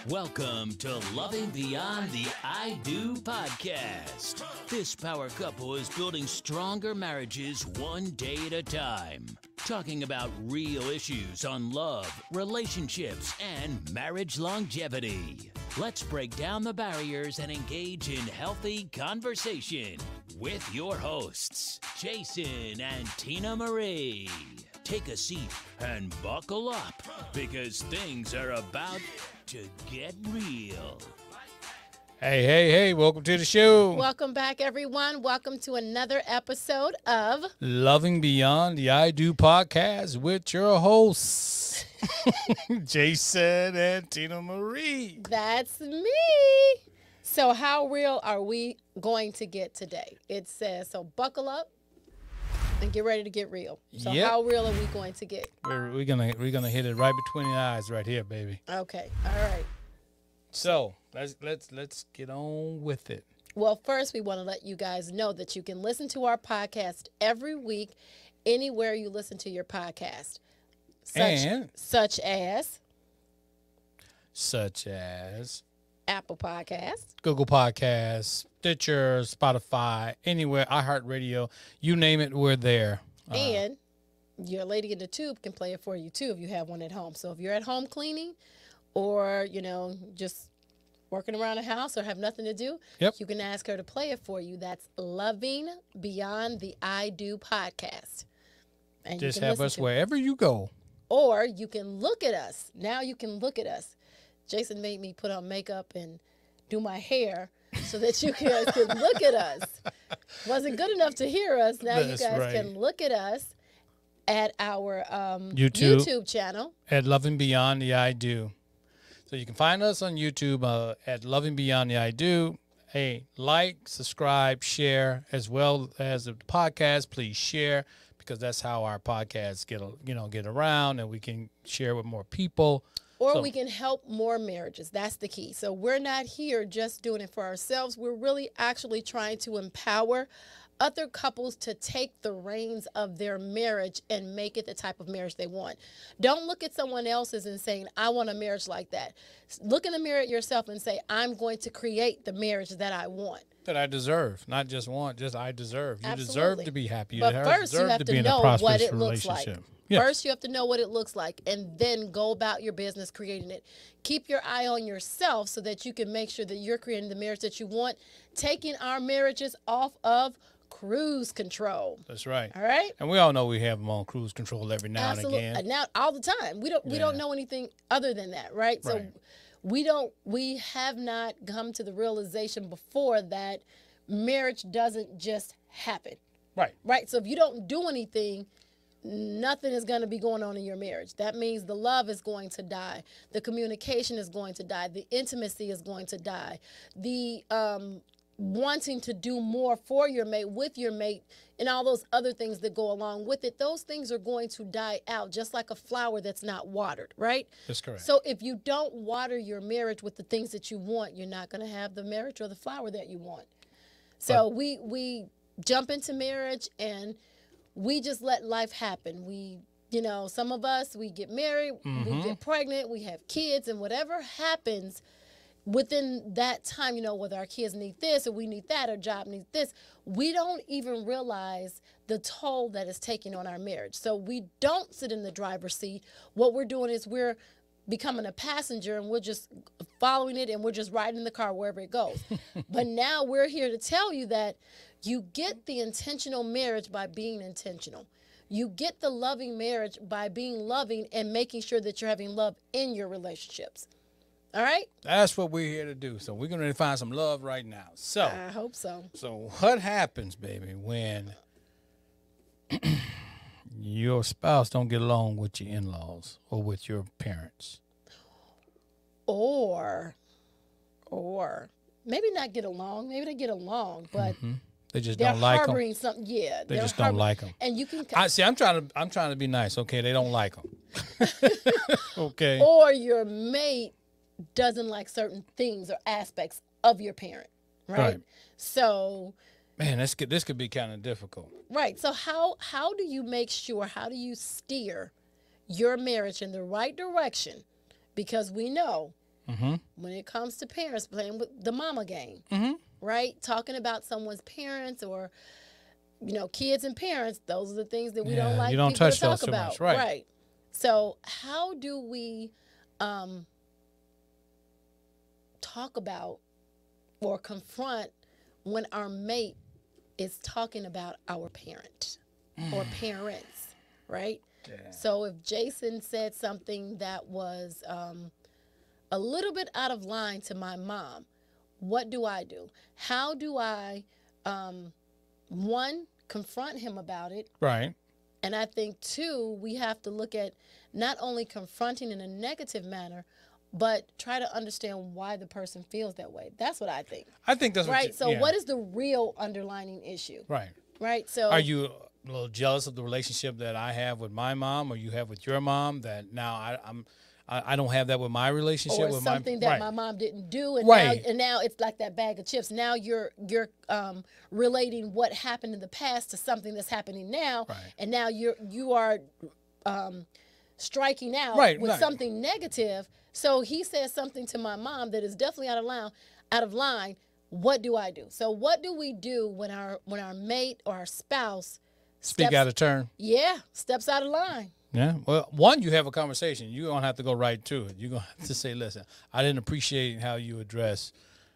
Welcome to Loving Beyond the I Do podcast. This power couple is building stronger marriages one day at a time, talking about real issues on love, relationships, and marriage longevity. Let's break down the barriers and engage in healthy conversation with your hosts, Jason and Tina Marie. Take a seat and buckle up because things are about to get real. Hey, welcome to the show. Welcome back, everyone. Welcome to another episode of Loving Beyond the I Do podcast with your hosts, Jason and Tina Marie. That's me. So how real are we going to get today? It says, so buckle up and get ready to get real. So How real are we going to get? We're gonna hit it right between the eyes right here, baby. Okay. All right. So let's get on with it. Well, first we want to let you guys know that you can listen to our podcast every week anywhere you listen to your podcast. Such as Apple Podcasts, Google Podcasts, Stitcher, Spotify, anywhere, iHeartRadio, you name it, we're there. And your lady in the tube can play it for you too if you have one at home. So if you're at home cleaning or, just working around the house or have nothing to do, you can ask her to play it for you. That's Loving Beyond the I Do podcast. And just have us wherever you go. Or you can look at us. Now you can look at us. Jason made me put on makeup and do my hair so that you guys can look at us. Wasn't good enough to hear us. Now you guys can look at us at our YouTube channel. At Loving Beyond the I Do. So you can find us on YouTube at Loving Beyond the I Do. Hey, like, subscribe, share, as well as the podcast. Please share, because that's how our podcasts get around, and we can share with more people. Or we can help more marriages. That's the key. So we're not here just doing it for ourselves. We're really actually trying to empower other couples to take the reins of their marriage and make it the type of marriage they want. Don't look at someone else's and saying, I want a marriage like that. Look in the mirror at yourself and say, I'm going to create the marriage that I want. That I deserve. Not just want, just I deserve. You Absolutely. deserve to be happy. But first, you have to know what it looks like. Yes. First, you have to know what it looks like, and then go about your business creating it. Keep your eye on yourself so that you can make sure that you're creating the marriage that you want, taking our marriages off of cruise control. That's right. All right? And we all know we have them on cruise control every now and again. Now, all the time. We don't know anything other than that, right? So we have not come to the realization before that marriage doesn't just happen. Right? So if you don't do anything, nothing is going to be going on in your marriage. That means the love is going to die. The communication is going to die. The intimacy is going to die. The wanting to do more for your mate, with your mate, and all those other things that go along with it, those things are going to die out, just like a flower that's not watered, right? That's correct. So if you don't water your marriage with the things that you want, you're not going to have the marriage or the flower that you want. So we jump into marriage and we just let life happen. Some of us, we get married, we get pregnant, we have kids, and whatever happens within that time, whether our kids need this or we need that or job needs this, we don't even realize the toll that is taking on our marriage. So we don't sit in the driver's seat. What we're doing is we're becoming a passenger and we're just following it and we're just riding the car wherever it goes. But now we're here to tell you that you get the intentional marriage by being intentional. You get the loving marriage by being loving and making sure that you're having love in your relationships. All right? That's what we're here to do. So we're going to find some love right now. So I hope so. So what happens, baby, when your spouse don't get along with your in-laws or with your parents? Or maybe not get along. Maybe they get along, but they just don't like them. They're harboring something. Yeah, they just don't like them. And you can. I'm trying to be nice. Okay, they don't like them. Okay. Or your mate doesn't like certain things or aspects of your parent, right? So, man, this could be kind of difficult. Right. So how do you make sure? How do you steer your marriage in the right direction? Because we know when it comes to parents playing with the mama game, Mm-hmm. right? Talking about someone's parents or, kids and parents, those are the things that we don't like you don't people touch to talk those too about. much, right. So how do we talk about or confront when our mate is talking about our parent or parents, right? Yeah. So if Jason said something that was a little bit out of line to my mom, what do I do? How do I, one, confront him about it? Right. And I think, two, we have to look at not only confronting in a negative manner, but try to understand why the person feels that way. That's what I think. I think that's Right? So yeah. what is the real underlining issue? Right. Right? So Are you a little jealous of the relationship that I have with my mom or you have with your mom that now I don't have that with my relationship or with something my that my mom didn't do, and Right. now it's like that bag of chips. Now you're relating what happened in the past to something that's happening now, Right. and now you are striking out Right, with right. something negative. So he says something to my mom that is definitely out of line. What do I do? So what do we do when our mate or our spouse speak out of turn? steps out of line? Yeah. Well, one, you have a conversation. You don't have to go right to it. You're going to have to say, listen, I didn't appreciate how you address,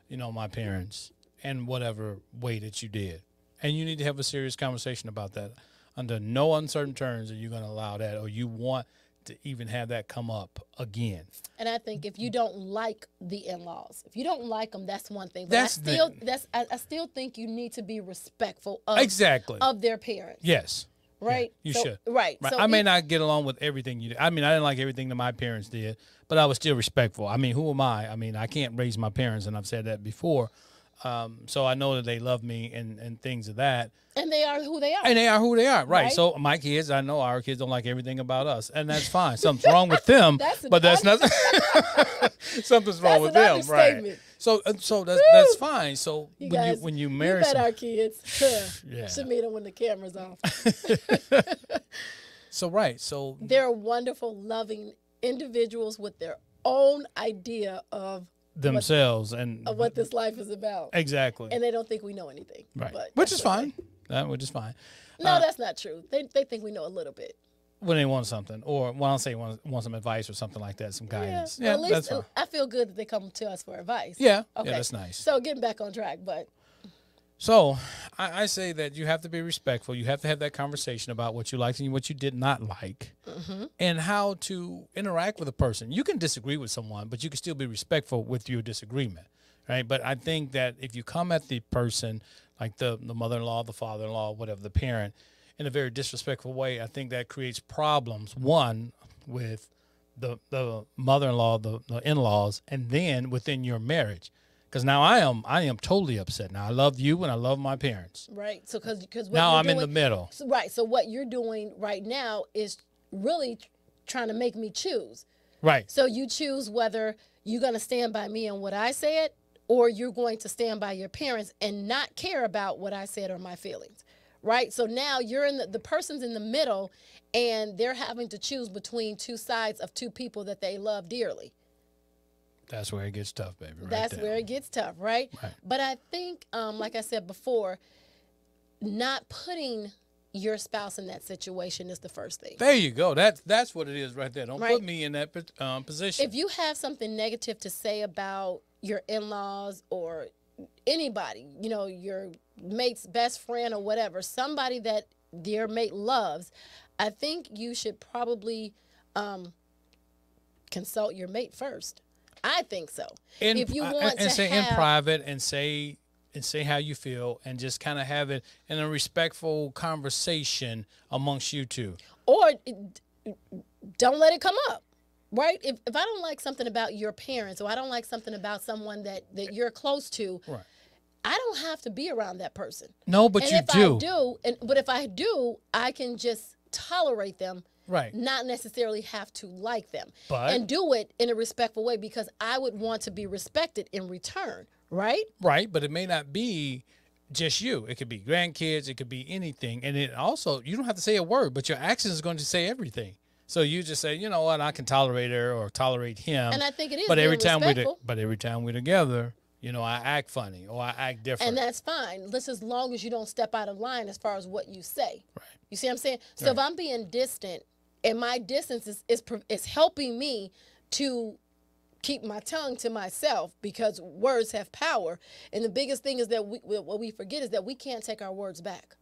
my parents in whatever way that you did. And you need to have a serious conversation about that. Under no uncertain terms are you going to allow that or you want to even have that come up again. And I think if you don't like the in-laws, if you don't like them, that's one thing. But That's I still think you need to be respectful of Exactly. of their parents. Yes. Right. You So- should. Right. Right. So I may not get along with everything you did. I mean, I didn't like everything that my parents did, but I was still respectful. I mean, who am I? I mean, I can't raise my parents, and I've said that before. So I know that they love me and things of that. and they are who they are. And they are who they are, right? Right. So my kids, I know our kids don't like everything about us, and that's fine. Something's wrong with them, That's but that's not. Something's wrong with them, right? understatement. So that's fine. So You when guys, you when you marry, bet our kids Yeah. should meet them when the camera's off. so right, so They're wonderful, loving individuals with their own idea of themselves and what this life is about, exactly and they don't think we know anything. right, But which that's is okay. fine. Which is fine. No, that's not true. They think we know a little bit. When they want something, or when I say want some advice or something like that, some guidance. Yeah, At least that's fine. I feel good that they come to us for advice. Yeah, Okay. yeah, that's nice. So getting back on track, but So I say that you have to be respectful. You have to have that conversation about what you liked and what you did not like, and how to interact with a person. You can disagree with someone, but you can still be respectful with your disagreement, right? But I think that if you come at the person, like the mother-in-law, the father-in-law, whatever, the parent, in a very disrespectful way, I think that creates problems, one, with the mother-in-law, the in-laws, and then within your marriage. Because now I am totally upset. Now I love you and I love my parents. right. So because Now I'm in the middle. Right. So what you're doing right now is really trying to make me choose. Right. So you choose whether you're going to stand by me and what I said, or you're going to stand by your parents and not care about what I said or my feelings. Right. So now you're in the person's in the middle, and they're having to choose between two sides of two people that they love dearly. That's where it gets tough, baby. Right That's there. where it gets tough, right? Right. But I think, like I said before, not putting your spouse in that situation is the first thing. There you go. That's what it is right there. Don't Right. put me in that position. If you have something negative to say about your in-laws or anybody, your mate's best friend or whatever, somebody that your mate loves, I think you should probably consult your mate first. I think so. If you want to say have in private and say how you feel and just kind of have it in a respectful conversation amongst you two. or don't let it come up, right? If I don't like something about your parents, or I don't like something about someone that you're close to, Right. I don't have to be around that person. No, but And you if do. I do, but if I do, I can just tolerate them, Right. not necessarily have to like them, But- and do it in a respectful way, because I would want to be respected in return, right? Right, but it may not be just you. It could be grandkids. It could be anything. And it also, you don't have to say a word, but your actions is going to say everything. So you just say, you know what, I can tolerate her or tolerate him. And I think it is But being every time respectful. we're together, you know, I act funny or I act different. And that's fine. Just as long as you don't step out of line as far as what you say. Right. You see what I'm saying? So if I'm being distant and my distance is helping me to keep my tongue to myself because words have power. And the biggest thing is that what we forget is that we can't take our words back.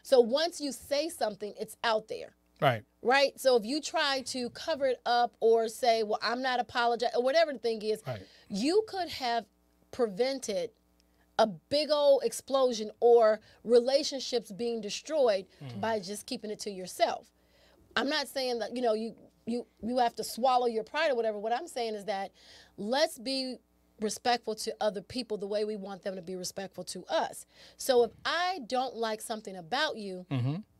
So once you say something, it's out there. Right. Right? So if you try to cover it up or say, well, I'm not apologizing, or whatever the thing is, Right. you could have prevented a big old explosion or relationships being destroyed by just keeping it to yourself. I'm not saying that, you know, you have to swallow your pride or whatever. What I'm saying is that let's be respectful to other people the way we want them to be respectful to us. So if I don't like something about you,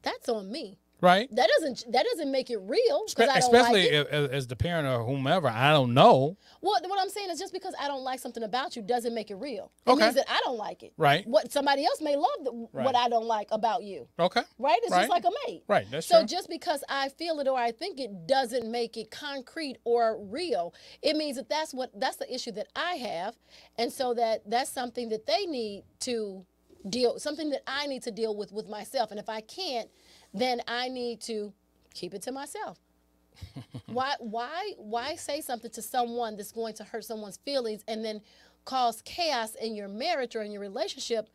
that's on me. Right. That doesn't make it real because I don't Especially like it. as the parent or whomever, I don't know. Well, what I'm saying is just because I don't like something about you doesn't make it real. It Okay. means that I don't like it. Right. What somebody else may love what Right. I don't like about you. Okay. Right? It's Right. just like a mate. Right. That's So true. just because I feel it or I think it doesn't make it concrete or real. It means that that's the issue that I have, and so that's something that they need to something that I need to deal with myself. And if I can't, then I need to keep it to myself. Why say something to someone that's going to hurt someone's feelings and then cause chaos in your marriage or in your relationship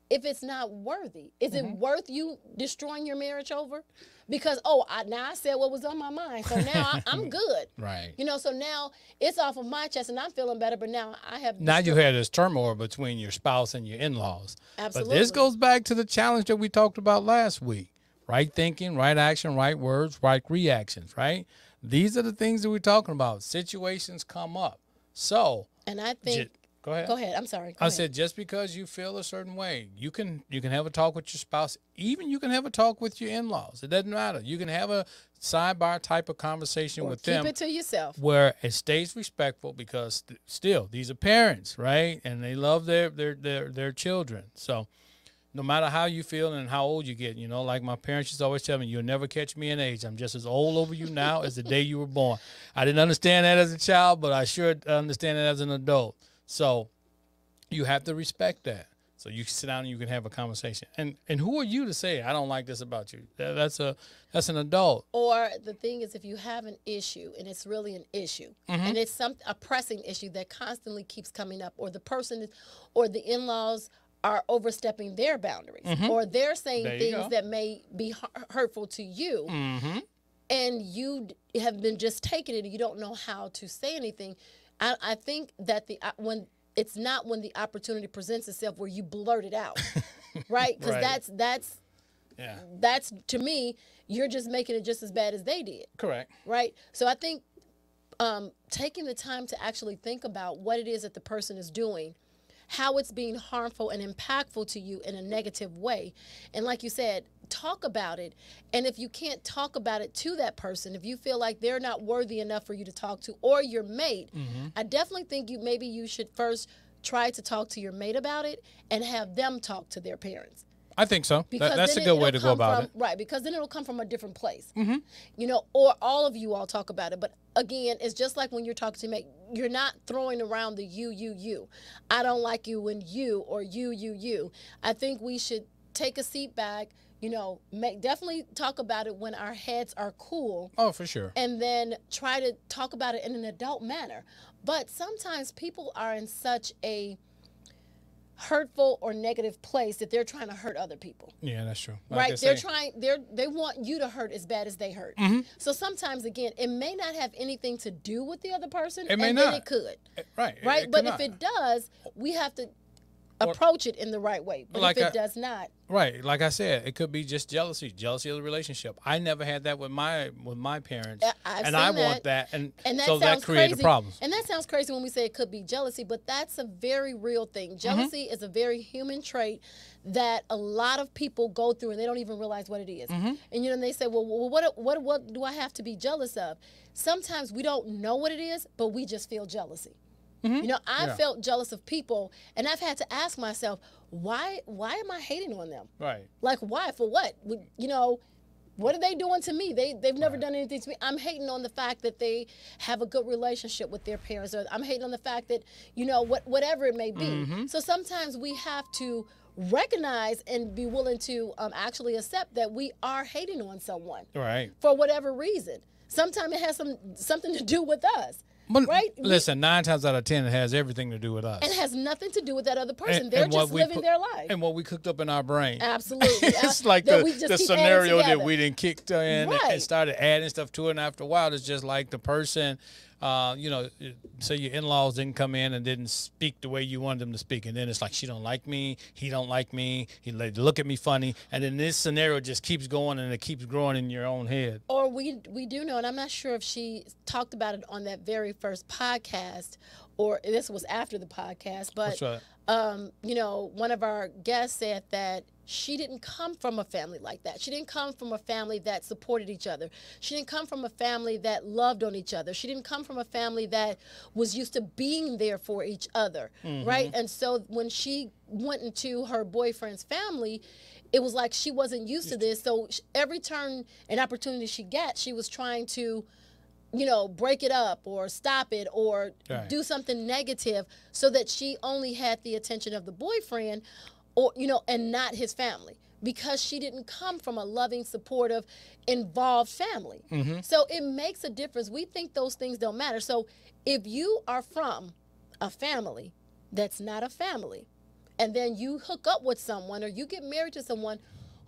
if it's not worthy? Is it worth you destroying your marriage over? Because, now I said what was on my mind, so now I'm good. Right. You know, so now it's off of my chest and I'm feeling better, but now I have... Now you had this turmoil between your spouse and your in-laws. Absolutely. But this goes back to the challenge that we talked about last week. Right thinking, right action, right words, right reactions, right? These are the things that we're talking about. Situations come up. So... And I think... Go ahead. Go ahead. I'm sorry. Go I ahead. said just because you feel a certain way, you can have a talk with your spouse. Even you can have a talk with your in-laws. It doesn't matter. You can have a sidebar type of conversation Or with keep them it to yourself. where it stays respectful because still these are parents, right? And they love their children. So no matter how you feel and how old you get, you know, like my parents used to always tell me, you'll never catch me in age. I'm just as old over you now as the day you were born. I didn't understand that as a child, but I sure understand it as an adult. So you have to respect that. So you can sit down and you can have a conversation. And who are you to say, I don't like this about you? That's an adult. Or the thing is, if you have an issue and it's really an issue and it's a pressing issue that constantly keeps coming up, or the person or the in-laws are overstepping their boundaries, or they're saying There you things go. that may be hurtful to you, and you have been just taking it and you don't know how to say anything. I think that when the opportunity presents itself where you blurt it out, right? Because Right. that's to me, you're just making it just as bad as they did. Correct. Right? So I think taking the time to actually think about what it is that the person is doing, how it's being harmful and impactful to you in a negative way. And like you said, talk about it. And if you can't talk about it to that person, if you feel like they're not worthy enough for you to talk to, or your mate, I definitely think you should first try to talk to your mate about it and have them talk to their parents. I think so. That's a then good way it'll to go come about from, it. Right, because then it'll come from a different place. You know, or all of you all talk about it. But again, it's just like when you're talking to mate, you're not throwing around the you. I don't like you when you, or you. I think we should take a seat back, you know, definitely talk about it when our heads are cool. Oh, for sure. And then try to talk about it in an adult manner. But sometimes people are in such a hurtful or negative place that they're trying to hurt other people. Yeah, that's true. Right? They want you to hurt as bad as they hurt. So sometimes, again, it may not have anything to do with the other person. It may and not. then it could. Right. Right? But if cannot. it does, we have to approach it in the right way. But Like if it does not, Right, like I said, it could be just jealousy of the relationship. I never had that with my parents, I've and seen I that. want that, and that so that sounds created crazy. problems. And that sounds crazy when we say it could be jealousy, but that's a very real thing. Jealousy is a very human trait that a lot of people go through, and they don't even realize what it is. And you know, they say, "Well, what do I have to be jealous of?" Sometimes we don't know what it is, but we just feel jealousy. You know, I felt jealous of people, and I've had to ask myself, why am I hating on them? Right. Like, why? For what? You know, What are they doing to me? They've never done anything to me. I'm hating on the fact that they have a good relationship with their parents, or I'm hating on the fact that, whatever it may be. So sometimes we have to recognize and be willing to actually accept that we are hating on someone for whatever reason. Sometimes it has something to do with us. But right? Listen, 9 times out of 10, it has everything to do with us. And has nothing to do with that other person. They're just living their life. And what we cooked up in our brain. Absolutely. It's like the scenario that we didn't kick in and started adding stuff to it. And after a while, it's just like the person, say your in-laws didn't come in and didn't speak the way you wanted them to speak. And then it's like, she don't like me. He don't like me. He look at me funny. And then this scenario just keeps going and it keeps growing in your own head. Or we do know, and I'm not sure if she talked about it on that very first podcast or this was after the podcast, but That's right. One of our guests said that she didn't come from a family like that. She didn't come from a family that supported each other. She didn't come from a family that loved on each other. She didn't come from a family that was used to being there for each other, right? And so when she went into her boyfriend's family, it was like she wasn't used to this. So every turn and opportunity she got, she was trying to break it up or stop it or do something negative so that she only had the attention of the boyfriend or, and not his family, because she didn't come from a loving, supportive, involved family. So it makes a difference. We think those things don't matter. So if you are from a family that's not a family, and then you hook up with someone or you get married to someone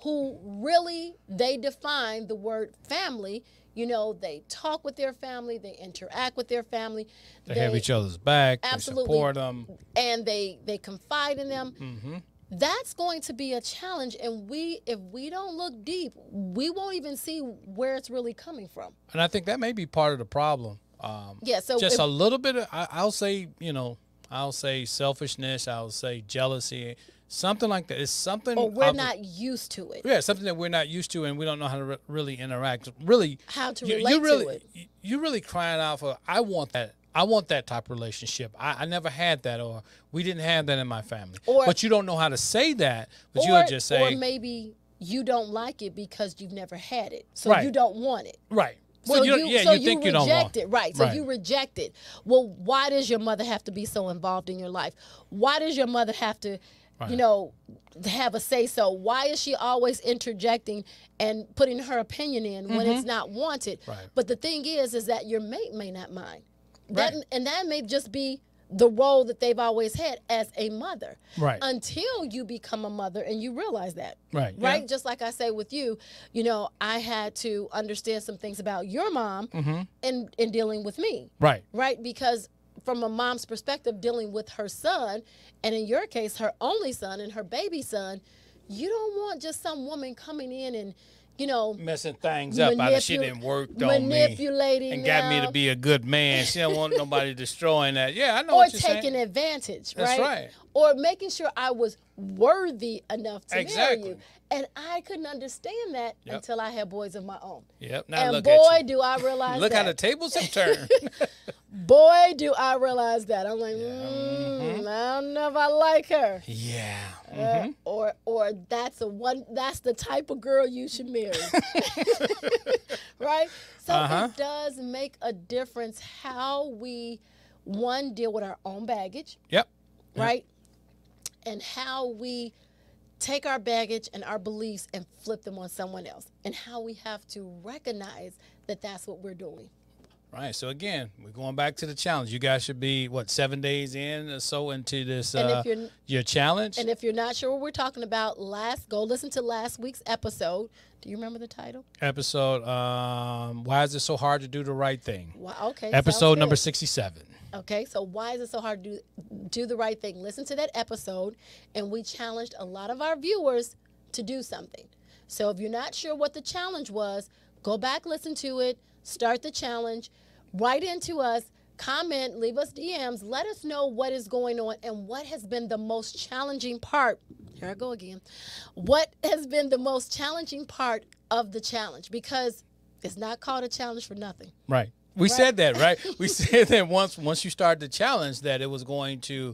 who really, they define the word family. They talk with their family, they interact with their family. They have each other's back, absolutely, they support them. And they confide in them. That's going to be a challenge. And if we don't look deep, we won't even see where it's really coming from. And I think that may be part of the problem. So just a little bit of, I'll say selfishness, I'll say jealousy. Something like that. It's something. Or we're not used to it. Yeah, something that we're not used to, and we don't know how to really interact. Really, how to relate to it. You're really crying out for, I want that. I want that type of relationship. I never had that, or we didn't have that in my family. But you don't know how to say that, but you'll just say. Or maybe you don't like it because you've never had it, so you don't want it. Right. So well, you think you don't want it, right? So you reject it. Well, why does your mother have to be so involved in your life? Why does your mother have to, have a say so? Why is she always interjecting and putting her opinion in when it's not wanted? Right. But the thing is that your mate may not mind. That may just be the role that they've always had as a mother. Right. Until you become a mother and you realize that. Right. Right? Yeah. Just like I say with you, I had to understand some things about your mom in dealing with me. Right. Right? Because from a mom's perspective, dealing with her son, and in your case, her only son and her baby son, you don't want just some woman coming in and, messing things up out of she didn't work on me and got me to be a good man. She don't want nobody destroying that. Yeah, I know what you're saying. Or taking advantage, right? That's right. Or making sure I was worthy enough to marry you. And I couldn't understand that until I had boys of my own. Yep. Now and look boy, at you. do I realize look that. how the tables have turned. Boy, do I realize that. I'm like, I don't know if I like her. Yeah. Or that's the type of girl you should marry. Right? So it does make a difference how we, deal with our own baggage. Yep. Right? And how we take our baggage and our beliefs and flip them on someone else. And how we have to recognize that that's what we're doing. Right. So again, we're going back to the challenge. You guys should be 7 days in or so into this your challenge. And if you're not sure what we're talking about, go listen to last week's episode. Do you remember the title? Episode Why is it so hard to do the right thing? Okay. Episode number 67. Okay, so why is it so hard to do the right thing? Listen to that episode, and we challenged a lot of our viewers to do something. So if you're not sure what the challenge was, go back, listen to it, start the challenge, write into us, comment, leave us DMs, let us know what is going on and what has been the most challenging part. Here I go again. What has been the most challenging part of the challenge? Because it's not called a challenge for nothing. Right. We said that, right? We said that once you start the challenge that it was going to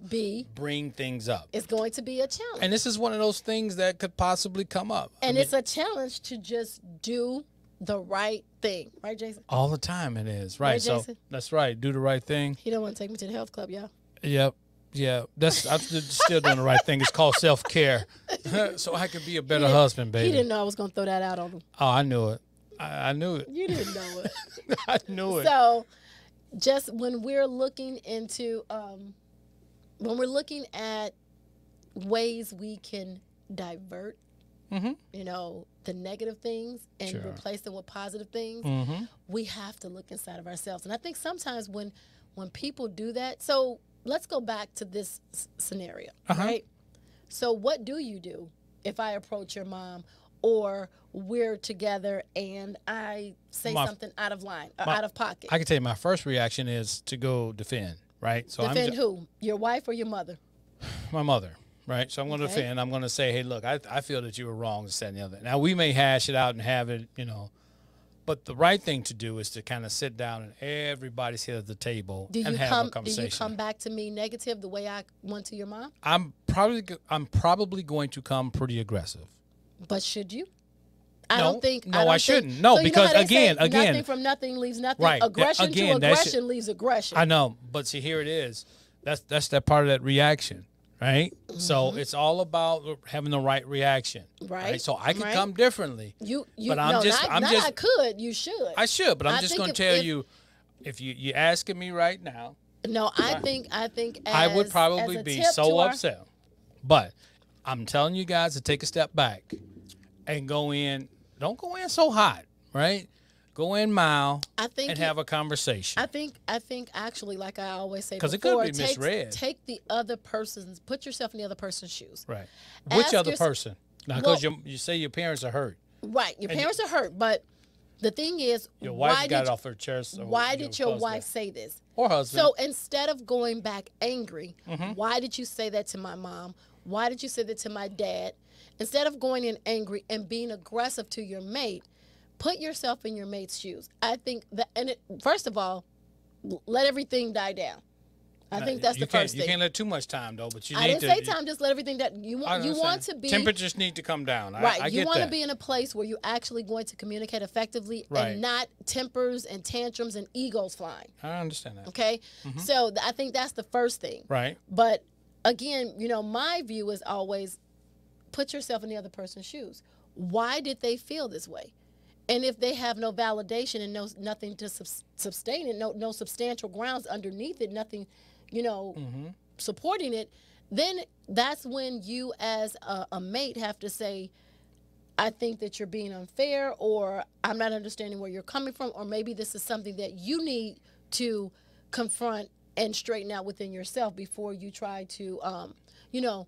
bring things up. It's going to be a challenge. And this is one of those things that could possibly come up. And it's a challenge to just do the right thing. Right, Jason? All the time it is. Right. So Jason? that's right. Do the right thing. He don't want to take me to the health club, y'all. Yep. Yeah. I'm still doing the right thing. It's called self-care. So I could be a better husband, baby. He didn't know I was going to throw that out on him. Oh, I knew it. I knew it. You didn't know it. I knew it. So just when we're looking into, when we're looking at ways we can divert, you know, the negative things and Sure. replace them with positive things, we have to look inside of ourselves. And I think sometimes when people do that, so let's go back to this scenario, right? So what do you do if I approach your mom or we're together and I say something out of line or out of pocket? I can tell you my first reaction is to go defend, right? So Defend who? Your wife or your mother? my mother, right? So I'm going to Okay. defend. I'm going to say, hey, look, I feel that you were wrong, this, that, and the other. Now, we may hash it out and have it, you know, but the right thing to do is to kind of sit down and everybody sit at the table and have a conversation. Do you come back to me negative the way I went to your mom? I'm probably going to come pretty aggressive. But should you? No, I shouldn't. No, So you know because how they say, again, nothing from nothing leaves nothing. Right. Aggression Again, to that's- aggression leaves aggression. I know, but see, here it is. That's that part of that reaction, right? So it's all about having the right reaction, Right, So I can right. come differently. You But I'm no, just- not, I'm not just- I could. You should. I should, but I'm I just think going if- to tell if- you, if you asking me right now, No, I think as, I would as probably a be tip so to our- upset. But I'm telling you guys to take a step back and go in. Don't go in so hot, right? Go in mild I think and it- have a conversation. I think actually, like I always say, 'Cause it before, could be misread. Take the other person's, put yourself in the other person's shoes. Right. Which Ask other yourself- person? Now, because Well- you say your parents are hurt. Right, your And parents are hurt, but the thing is, Your wife why got did it off her chest. Or why did your husband. wife say this? Or husband? So instead of going back angry, Mm-hmm. why did you say that to my mom? Why did you say that to my dad? Instead of going in angry and being aggressive to your mate, put yourself in your mate's shoes. I think that, first of all, let everything die down. I think that's the first You thing. can't let too much time though. But you I need didn't to. say time. Just let everything that you want. You want to be Temperatures need to come down. right. I You get want to that. be in a place where you're actually going to communicate effectively Right. and not tempers and tantrums and egos flying. I understand that. Okay, so I think that's the first thing. Mm-hmm. Right. But again, you know, my view is always put yourself in the other person's shoes. Why did they feel this way? And if they have no validation and nothing to sustain it, no substantial grounds underneath it, nothing, you know, supporting it, then that's when you as a mate have to say, I think that you're being unfair, or I'm not understanding where you're coming from, or maybe this is something that you need to confront and straighten out within yourself before you try to, you know,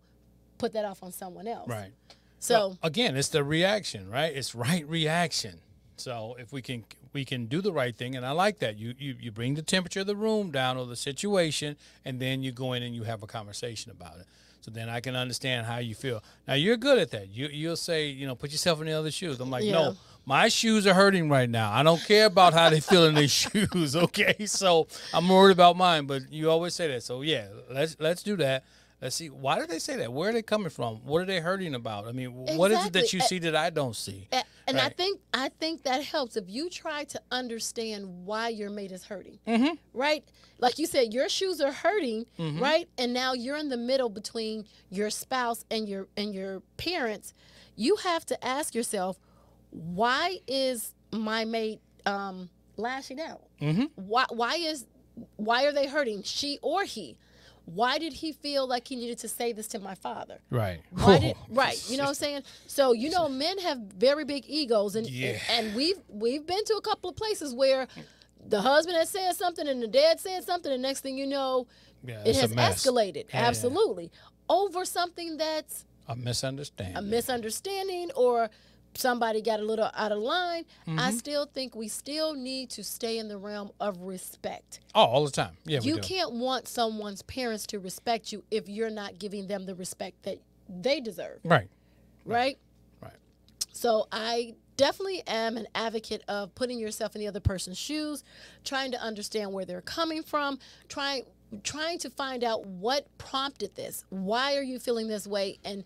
put that off on someone else. Right. So Again, it's the reaction, right? It's right reaction. So if we can do the right thing, and I like that. You bring the temperature of the room down or the situation, and then you go in and you have a conversation about it. So then I can understand how you feel. Now you're good at that. You'll say, you know, put yourself in the other shoes. I'm like, Yeah. no, my shoes are hurting right now. I don't care about how they feel in their shoes. Okay, so I'm worried about mine. But you always say that. So yeah, let's do that. Let's see. Why did they say that? Where are they coming from? What are they hurting about? I mean, what is it that you see that I don't see? And Right. I think that helps if you try to understand why your mate is hurting, right? Like you said, your shoes are hurting, right? And now you're in the middle between your spouse and your parents. You have to ask yourself, why is my mate lashing out? Why are they hurting, she or he? Why did he feel like he needed to say this to my father? Right. Right. You know what I'm saying? So, you know, men have very big egos, and Yeah. and we've been to a couple of places where the husband has said something and the dad said something, and next thing you know, Yeah, it it's a has mess. escalated. Yeah. Absolutely. Over something that's A misunderstanding. a misunderstanding or somebody got a little out of line. Mm-hmm. I still think we still need to stay in the realm of respect. Oh, all the time. Yeah, we You do. can't want someone's parents to respect you if you're not giving them the respect that they deserve, Right. right? Right. So I definitely am an advocate of putting yourself in the other person's shoes, trying to understand where they're coming from, trying to find out what prompted this. Why are you feeling this way, and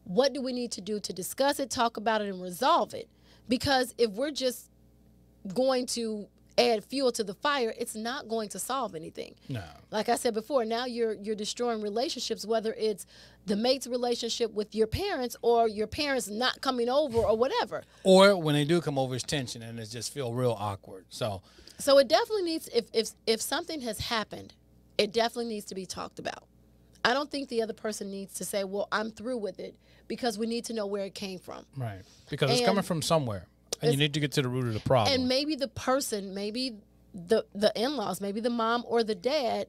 what do we need to do to discuss it, talk about it, and resolve it? Because if we're just going to add fuel to the fire. It's not going to solve anything. No. Like I said before, now you're destroying relationships, whether it's the mate's relationship with your parents or your parents not coming over or whatever. Or when they do come over, it's tension and it just feel real awkward. So it definitely needs, if something has happened, it definitely needs to be talked about. I don't think the other person needs to say, well, I'm through with it, because we need to know where it came from. right, because it's coming from somewhere, and you need to get to the root of the problem. And maybe the person, maybe the in-laws, maybe the mom or the dad,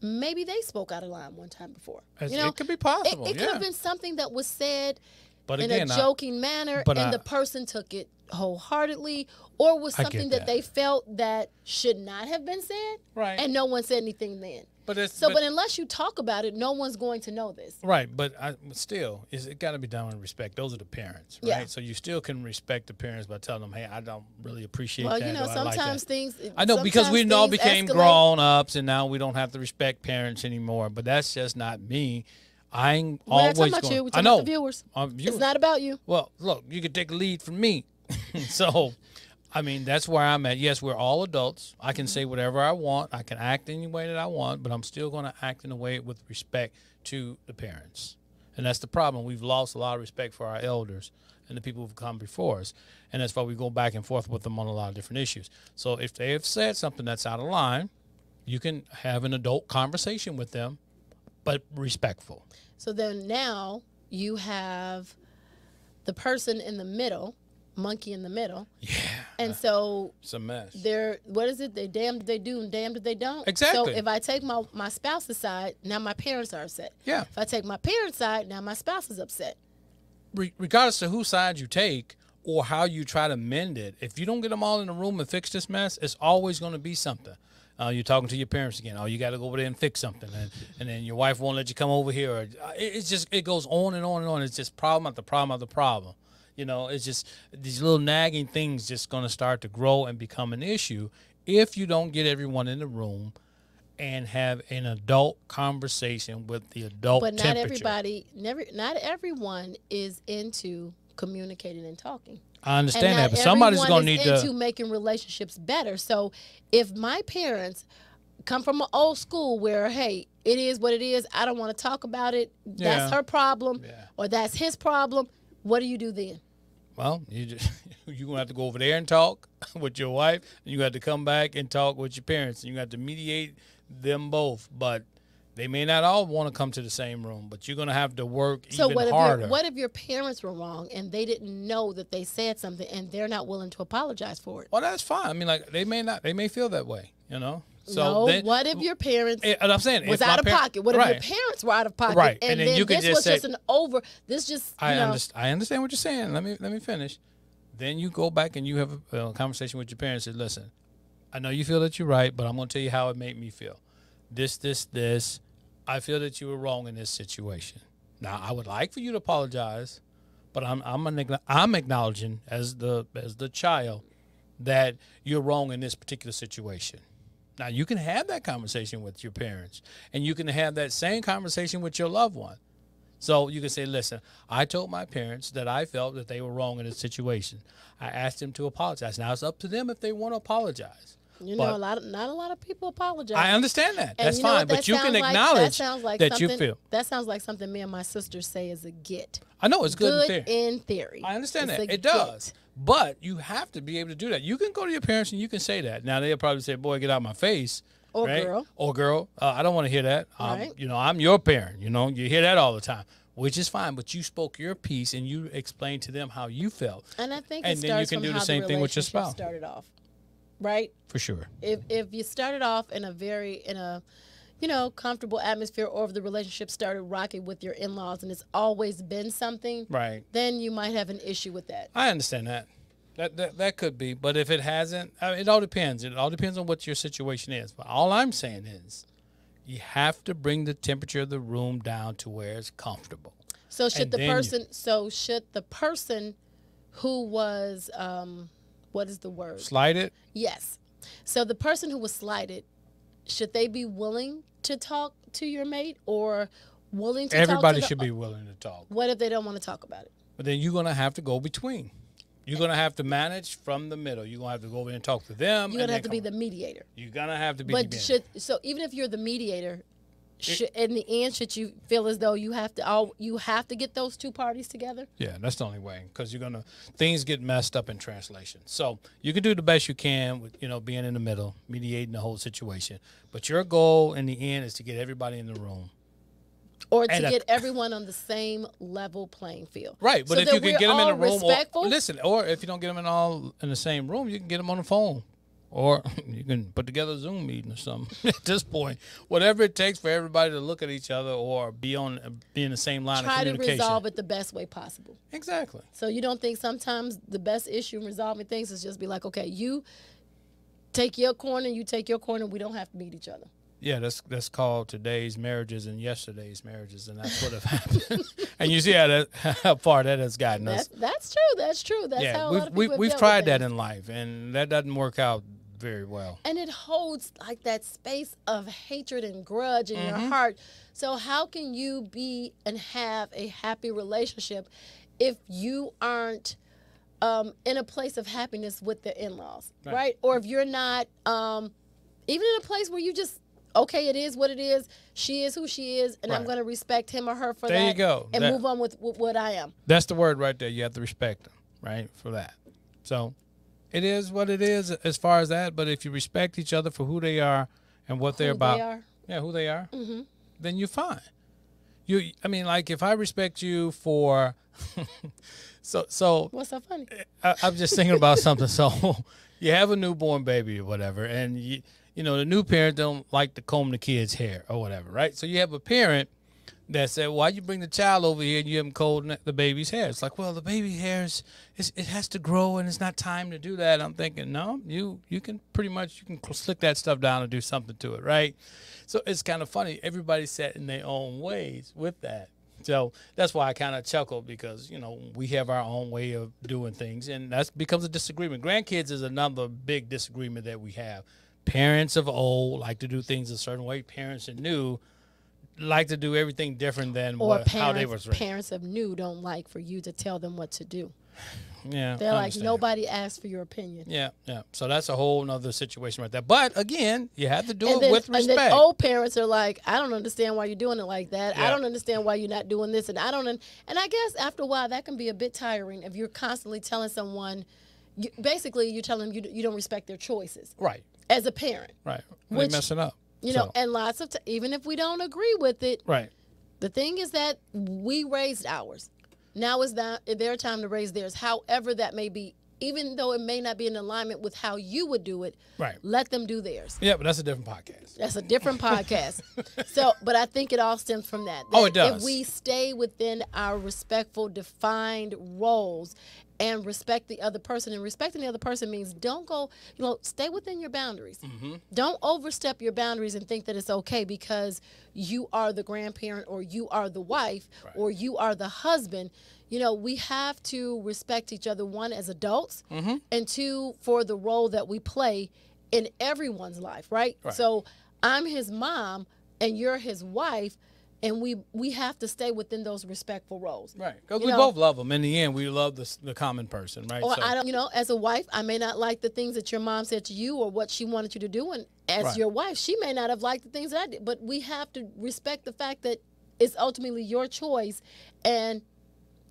maybe they spoke out of line one time before. It could be possible. It could have been something that was said but in again, a joking manner, and the person took it wholeheartedly, or was something that they felt that should not have been said, right? And no one said anything then. But unless you talk about it, no one's going to know this. Right, but still, it got to be done with respect. Those are the parents, right? Yeah. So you still can respect the parents by telling them, hey, I don't really appreciate well, that. Well, sometimes things. I know, because we all became grown-ups, and now we don't have to respect parents anymore, but that's just not me. I ain't always going. We're talking about the viewers. It's not about you. Well, look, you can take a lead from me. So, I mean, that's where I'm at. Yes, we're all adults. I can say whatever I want. I can act any way that I want, but I'm still going to act in a way with respect to the parents. And that's the problem. We've lost a lot of respect for our elders and the people who've come before us. And that's why we go back and forth with them on a lot of different issues. So if they have said something that's out of line, you can have an adult conversation with them, but respectful. So then now you have the person in the middle, monkey in the middle. Yeah. And so it's a mess. What is it? They damned if they do and damned if they don't. Exactly. So if I take my spouse's side, now my parents are upset. Yeah. If I take my parents' side, now my spouse is upset. Regardless of whose side you take or how you try to mend it, if you don't get them all in the room and fix this mess, it's always going to be something. You're talking to your parents again. Oh, you got to go over there and fix something, and then your wife won't let you come over here. Or, it goes on and on and on. It's just problem after problem after problem. It's just these little nagging things just going to start to grow and become an issue if you don't get everyone in the room and have an adult conversation with the adult temperature. But not everyone is into communicating and talking. I understand that, but somebody's going to need to into making relationships better. So if my parents come from an old school where, hey, it is what it is, I don't want to talk about it, that's her problem, or that's his problem, what do you do then? Well, you're going to have to go over there and talk with your wife, and you have to come back and talk with your parents, and you have to mediate them both. But they may not all want to come to the same room, but you're going to have to work even harder. What if your parents were wrong and they didn't know that they said something and they're not willing to apologize for it? Well, that's fine. I mean, like, they may feel that way, So what if your parents I'm saying, was out of pocket? What if your parents were out of pocket? Right. And then you could this was just I understand what you're saying. Let me finish. Then you go back and you have a conversation with your parents and say, listen, I know you feel that you're right, but I'm going to tell you how it made me feel. This. I feel that you were wrong in this situation. Now, I would like for you to apologize, but I'm acknowledging as the child that you're wrong in this particular situation. Now, you can have that conversation with your parents, and you can have that same conversation with your loved one. So you can say, listen, I told my parents that I felt that they were wrong in this situation. I asked them to apologize. Now, it's up to them if they want to apologize. Not a lot of people apologize. I understand that. That's fine. But you can acknowledge that you feel. That sounds like something me and my sister say is a get. I know it's good in theory. I understand that. It does. But you have to be able to do that. You can go to your parents and you can say that. Now, they'll probably say, boy, get out of my face. Or right? girl. Or girl. I don't want to hear that. Right. I'm your parent. You hear that all the time, which is fine. But you spoke your piece and you explained to them how you felt. And I think and then you can do the same thing with your spouse. Started off, right? For sure. If you started off in a comfortable atmosphere, or if the relationship started rocking with your in-laws and it's always been something, right, then you might have an issue with that. I understand that. That could be, but if it hasn't, it all depends. It all depends on what your situation is. But all I'm saying is, you have to bring the temperature of the room down to where it's comfortable. So should the person who was what is the word? Slighted? Yes. So the person who was slighted, should they be willing to talk to your mate, or willing to Everybody talk to should be willing to talk. What if they don't want to talk about it? But then you're going to have to go between. You're going to have to manage from the middle. You're going to have to go over and talk to them. You're going to have to be the mediator. You're going to have to be but the mediator. So even if you're the mediator, in the end, should you feel as though you have to get those two parties together? Yeah, that's the only way, because things get messed up in translation. So you can do the best you can with, being in the middle, mediating the whole situation. But your goal in the end is to get everybody in the room. Or to get everyone on the same level playing field. Right, but so if you can get them in the room, or if you don't get them in the same room, you can get them on the phone. Or you can put together a Zoom meeting or something at this point. Whatever it takes for everybody to look at each other or be in the same line of communication. Try to resolve it the best way possible. Exactly. So you don't think sometimes the best issue in resolving things is just be like, okay, you take your corner, you take your corner, we don't have to meet each other. Yeah, that's called today's marriages and yesterday's marriages, and that's what have happened. And you see how far that has gotten us. That's true. That's true. That's how a lot of people we've tried that in life, and that doesn't work out very well. And it holds like that space of hatred and grudge in your heart. So how can you be and have a happy relationship if you aren't in a place of happiness with the in-laws, right? Or if you're not even in a place where you just, okay, it is what it is. She is who she is, and I'm going to respect him or her for that. There you go. And move on with what I am. That's the word right there. You have to respect them, right, for that. So it is what it is as far as that. But if you respect each other for who they are and what they're about, who they are, then you're fine. Like if I respect you for, so what's so funny? I'm just thinking about something. So you have a newborn baby or whatever, and the new parent don't like to comb the kid's hair or whatever, right? So you have a parent that said, why you bring the child over here and you haven't combed the baby's hair? It's like, well, the baby hair it has to grow and it's not time to do that. I'm thinking, no, you can slick that stuff down and do something to it, right? So it's kind of funny. Everybody's set in their own ways with that. So that's why I kind of chuckle, because, we have our own way of doing things, and that becomes a disagreement. Grandkids is another big disagreement that we have. Parents of old like to do things a certain way. Parents of new like to do everything different than how they was raised. Parents of new don't like for you to tell them what to do. Yeah, they're like, nobody asked for your opinion. Yeah. So that's a whole nother situation right there. But again, you have to do it with respect. And then old parents are like, I don't understand why you're doing it like that. Yeah. I don't understand why you're not doing this, and I don't. And I guess after a while that can be a bit tiring if you're constantly telling someone. Basically, you're telling them you don't respect their choices. Right. As a parent. Right. They're messing up. And lots of even if we don't agree with it. Right. The thing is that we raised ours. Now is their time to raise theirs. However that may be, even though it may not be in alignment with how you would do it, right? Let them do theirs. Yeah, but that's a different podcast. That's a different podcast. So, but I think it all stems from that. Oh, it does. If we stay within our respectful, defined roles and respect the other person, and respecting the other person means don't go, stay within your boundaries. Don't overstep your boundaries and think that it's okay because you are the grandparent or you are the wife or you are the husband. We have to respect each other, one, as adults, and two, for the role that we play in everyone's life, right? So I'm his mom and you're his wife, and we have to stay within those respectful roles. Right, because we both love them. In the end, we love the common person, right? Or I don't, as a wife, I may not like the things that your mom said to you or what she wanted you to do, and as your wife, she may not have liked the things that I did, but we have to respect the fact that it's ultimately your choice, and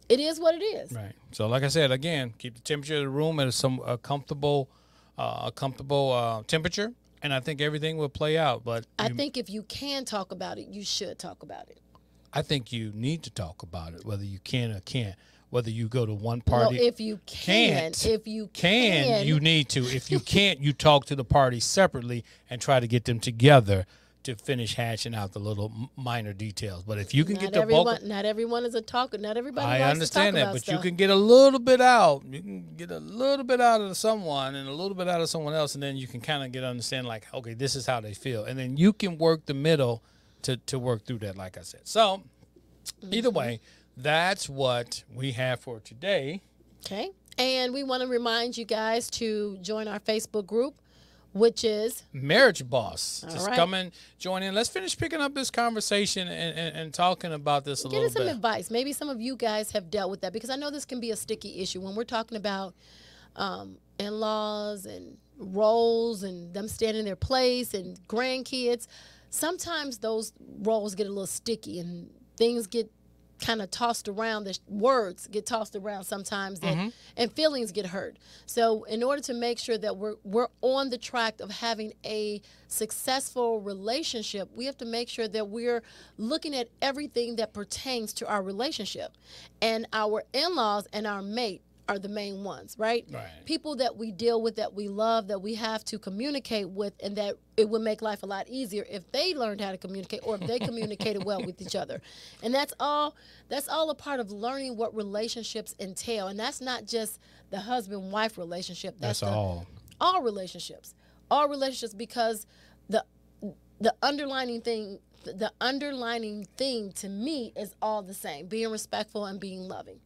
it is what it is. Right. So, like I said, again, keep the temperature of the room at a comfortable temperature, and I think everything will play out. But I think if you can talk about it, you should talk about it. I think you need to talk about it, whether you can or can't. Whether you go to one party, if you can, you need to. If you can't, you talk to the party separately and try to get them together to finish hashing out the little minor details. But if you can get the bulk, not everyone is a talker. Not everybody. I understand that, but you can get a little bit out. You can get a little bit out of someone and a little bit out of someone else, and then you can kind of understand, like, okay, this is how they feel, and then you can work the middle to work through that. Like I said, so either way, that's what we have for today. Okay, and we want to remind you guys to join our Facebook group. which is Marriage Boss. All Just right. come and join in. Let's finish picking up this conversation and talking about this a get little us some bit. advice. Maybe some of you guys have dealt with that, because I know this can be a sticky issue when we're talking about in-laws and roles and them staying in their place and grandkids. Sometimes those roles get a little sticky and things get kind of tossed around. The words get tossed around sometimes, and feelings get hurt. So in order to make sure that we're on the track of having a successful relationship, we have to make sure that we're looking at everything that pertains to our relationship. And our in-laws and our mate are the main ones, right? Right. People that we deal with, that we love, that we have to communicate with, and that it would make life a lot easier if they learned how to communicate, or if they communicated well with each other. And that's all a part of learning what relationships entail. And that's not just the husband-wife relationship. That's all relationships. All relationships, because the underlining thing to me is all the same: being respectful and being loving.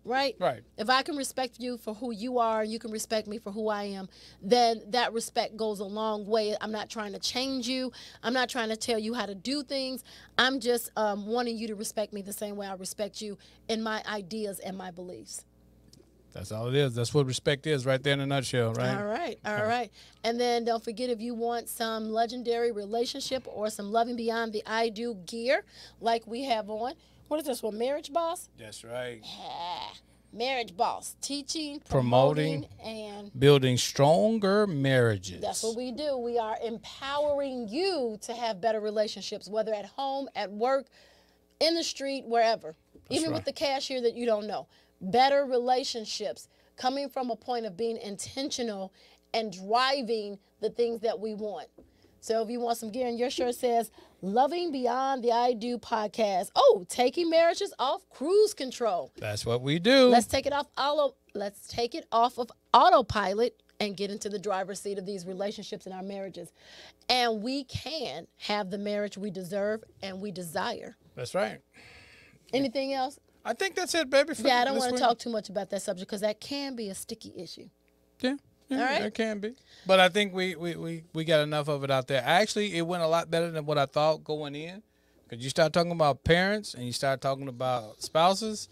Right? Right. If I can respect you for who you are, and you can respect me for who I am, then that respect goes a long way. I'm not trying to change you. I'm not trying to tell you how to do things. I'm just wanting you to respect me the same way I respect you in my ideas and my beliefs. That's all it is. That's what respect is, right there in a nutshell, right? All right. And then don't forget, if you want some legendary relationship or some Loving Beyond the I Do gear, like we have on. What is this one? Marriage Boss? That's right. Marriage Boss. Teaching, Promoting, and building stronger marriages. that's what we do. We are empowering you to have better relationships, whether at home, at work, in the street, wherever. Even right. with the cashier that you don't know. Better relationships, coming from a point of being intentional and driving the things that we want. So if you want some gear, and your shirt says Loving Beyond the I Do podcast. Oh, taking marriages off cruise control. That's what we do. Let's take it off of autopilot and get into the driver's seat of these relationships and our marriages. And we can have the marriage we deserve and we desire. That's right. Anything else? I think that's it, baby. Yeah, I don't want to talk too much about that subject, because that can be a sticky issue. Yeah, All right. It can be. But I think we got enough of it out there. Actually, it went a lot better than what I thought going in, because you start talking about parents and you start talking about spouses.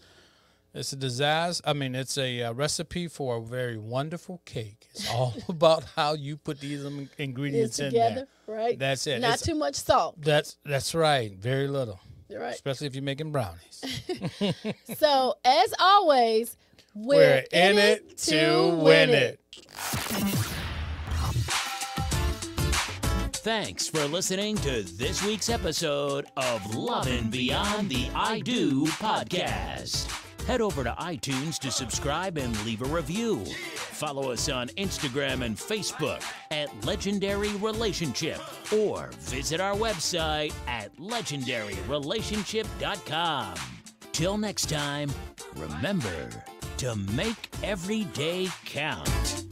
It's a disaster. I mean, it's a recipe for a very wonderful cake. It's all about how you put these ingredients in together, there. right? That's it. Not too much salt. That's right. Very little. Right. Especially if you're making brownies. So, as always, we're in it to win it. Thanks for listening to this week's episode of Lovin' Beyond the I Do podcast. Head over to iTunes to subscribe and leave a review. Follow us on Instagram and Facebook at Legendary Relationship, or visit our website at legendaryrelationship.com. Till next time, remember to make every day count.